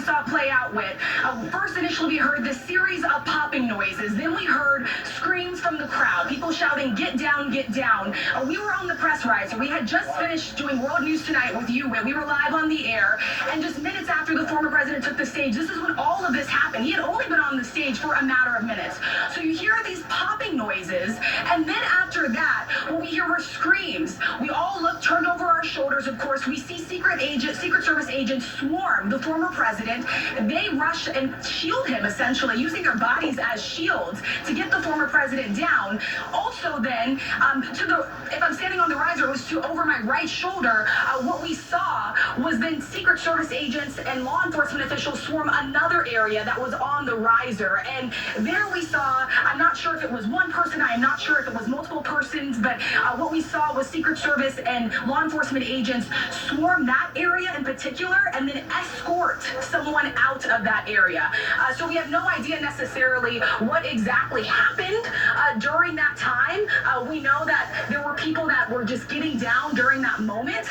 we saw play out with. First, initially, we heard this series of popping noises. Then we heard screams from the crowd, people shouting, "Get down, get down." We were on the press riser. We had just finished doing World News Tonight with you, Whit. We were live on the air. And just minutes after the former president took the stage, this is when all of this happened. He had only been on the stage for a matter of minutes. So you hear these popping noises. And then after that, what we hear were screams. We all looked, turned over our shoulders, of course. We see Secret Service agents swarm the former president. They rush and shield him, essentially, using their bodies as shields to get the former president down. Also then, if I'm standing on the riser, it was over my right shoulder. What we saw was then Secret Service agents and law enforcement officials swarm another area that was on the riser. And there we saw, I'm not sure if it was one person, I am not sure if it was multiple persons, but what we saw was Secret Service and law enforcement agents swarm that area in particular and then escort someone out of that area. So we have no idea necessarily what exactly happened during that time. We know that there were people that were just getting down during that moment,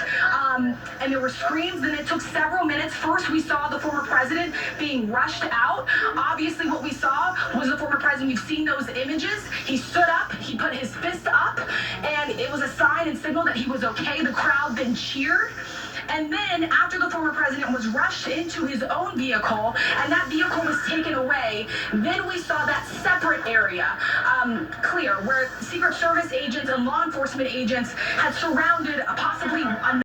and there were screams. Then it took several minutes. First, we saw the former president being rushed out. Obviously, what we saw was the former president. You've seen those images. He stood up, he put his fist up, and it was a sign and signal that he was okay. The crowd then cheered. And then after the former president was rushed into his own vehicle and that vehicle was taken away, then we saw that separate area clear where Secret Service agents and law enforcement agents had surrounded possibly